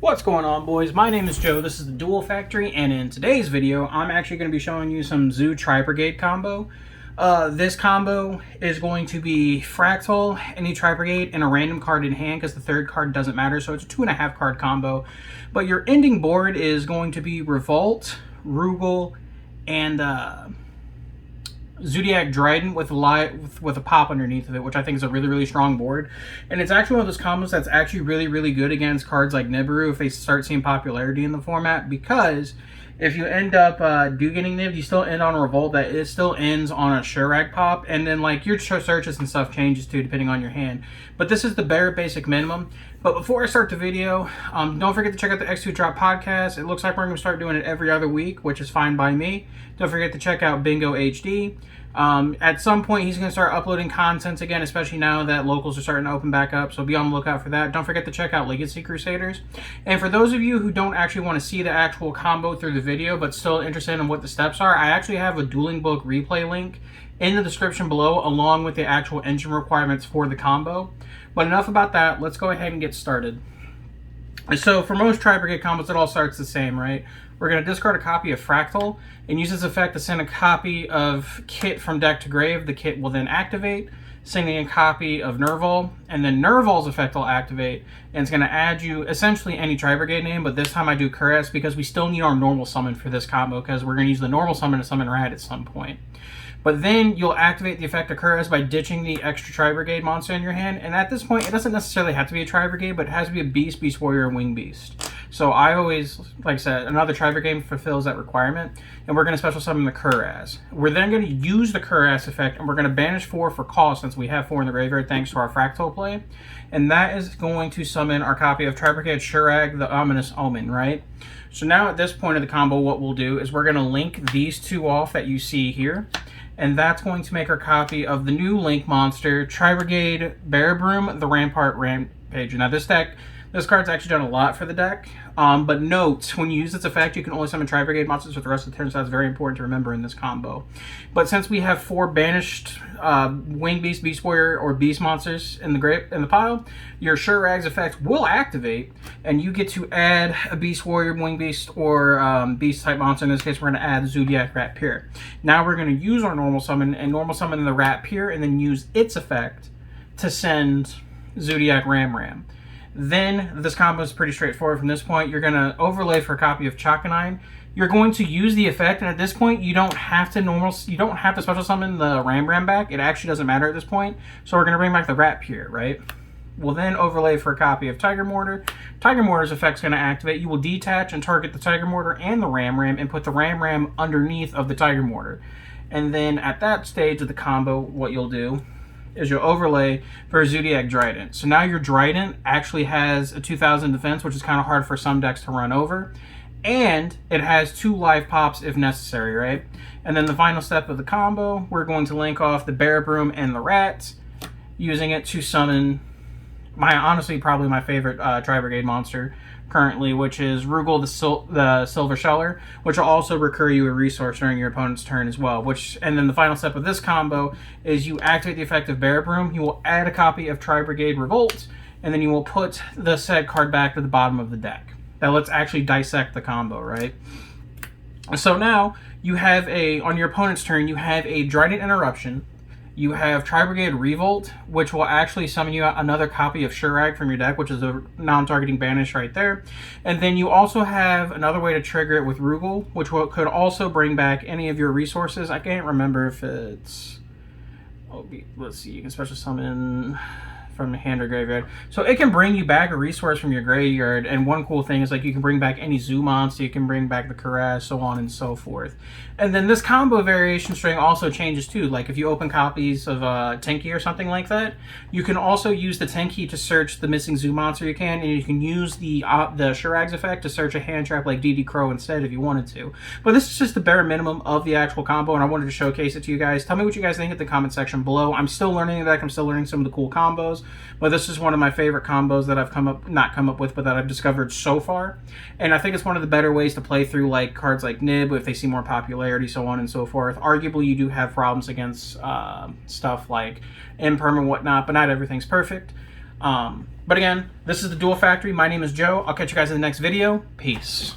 What's going on, boys? My name is Joe. This is the Duel Factory, and in today's video, I'm actually going to be showing you some Zoo Tri-Brigade combo. This combo is going to be Fractal, any Tri-Brigade, and a random card in hand, because the third card doesn't matter, so it's a 2.5 card combo. But your ending board is going to be Revolt, Rugal, and Zodiac Dryden with a pop underneath of it, which I think is a really strong board. And it's actually one of those combos that's actually really good against cards like Nibiru if they start seeing popularity in the format, because if you end up getting nibbed, you still end on a Revolt that it still ends on a Shurag pop, and then like your searches and stuff changes too depending on your hand. But this is the bare basic minimum. But before I start the video, don't forget to check out the X2 Drop podcast. It looks like we're going to start doing it every other week, which is fine by me. Don't forget to check out Bingo HD. At some point, he's going to start uploading content again, especially now that locals are starting to open back up, so be on the lookout for that. Don't forget to check out Legacy Crusaders. And for those of you who don't actually want to see the actual combo through the video, but still interested in what the steps are, I actually have a dueling book replay link in the description below, along with the actual engine requirements for the combo. But enough about that, let's go ahead and get started. So for most Tri-Brigade combos, it all starts the same, right? We're going to discard a copy of Fractal and use this effect to send a copy of Kit from deck to grave. The Kit will then activate, sending a copy of Nerval, and then Nerval's effect will activate, and it's going to add you essentially any Tri-Brigade name, but this time I do Kuras because we still need our normal summon for this combo, because we're going to use the normal summon to summon Rat at some point. But then you'll activate the effect of Kuras by ditching the extra Tri-Brigade monster in your hand, and at this point it doesn't necessarily have to be a Tri-Brigade, but it has to be a Beast, Beast Warrior, and Wing Beast. So I always, like I said, another Tri-Brigade fulfills that requirement, and we're going to special summon the Kuras. We're then going to use the Kuras effect, and we're going to banish 4 for cost, since we have 4 in the graveyard thanks to our Fractal play, and that is going to summon our copy of Tri-Brigade Shurag, the Ominous Omen, right? So now at this point of the combo, what we'll do is we're going to link these two off that you see here, and that's going to make our copy of the new Link monster, Tri-Brigade Bearbroom, the Rampart Rampage. Now this card's actually done a lot for the deck, but note, when you use this effect, you can only summon Tri-Brigade monsters for the rest of the turn, so that's very important to remember in this combo. But since we have 4 banished Wing Beast, Beast Warrior, or Beast monsters in the pile, your Shurag's effect will activate, and you get to add a Beast Warrior, Wing Beast, or Beast type monster. In this case, we're going to add Zodiac Rat Pier. Now we're going to use our normal summon, and normal summon the Rat Pier, and then use its effect to send Zodiac Ram. Then this combo is pretty straightforward from this point. You're going to overlay for a copy of Chakanine. You're going to use the effect, and at this point you don't have to special summon the Ram back. It actually doesn't matter at this point. So we're going to bring back the Rat Pier, right? We'll then overlay for a copy of Tiger Mortar. Tiger Mortar's effect is going to activate. You will detach and target the Tiger Mortar and the Ram and put the Ram underneath of the Tiger Mortar. And then at that stage of the combo, what you'll do is you'll overlay for a Zodiac Dryden. So now your Dryden actually has a 2000 defense, which is kind of hard for some decks to run over. And it has 2 live pops if necessary, right? And then the final step of the combo, we're going to link off the Bearbroom and the Rats, using it to summon honestly probably my favorite Tri-Brigade monster currently, which is Rugal the Silver Sheller, which will also recur you a resource during your opponent's turn as well. And then the final step of this combo is you activate the effect of Bearbroom, you will add a copy of Tri-Brigade Revolt, and then you will put the said card back to the bottom of the deck. Now let's actually dissect the combo, right? So now you have on your opponent's turn, you have a Dryden Interruption. You have Tri-Brigade Revolt, which will actually summon you out another copy of Shurag from your deck, which is a non-targeting banish right there. And then you also have another way to trigger it with Rugal, which could also bring back any of your resources. I can't remember if it's... let's see, you can special summon from the hand or graveyard. So it can bring you back a resource from your graveyard, and one cool thing is like you can bring back any zoo monster, you can bring back the Kuras, so on and so forth. And then this combo variation string also changes too. Like if you open copies of Tenki or something like that, you can also use the Tenki to search the missing zoo monster you can, and you can use the Shurag's effect to search a hand trap like DD Crow instead if you wanted to. But this is just the bare minimum of the actual combo, and I wanted to showcase it to you guys. Tell me what you guys think in the comment section below. I'm still learning the deck, I'm still learning some of the cool combos, but this is one of my favorite combos that I've but that I've discovered so far. And I think it's one of the better ways to play through like cards like Nib if they see more popularity, so on and so forth. Arguably, you do have problems against stuff like Imperm and whatnot, but not everything's perfect. But again, this is the Duel Factory. My name is Joe. I'll catch you guys in the next video. Peace.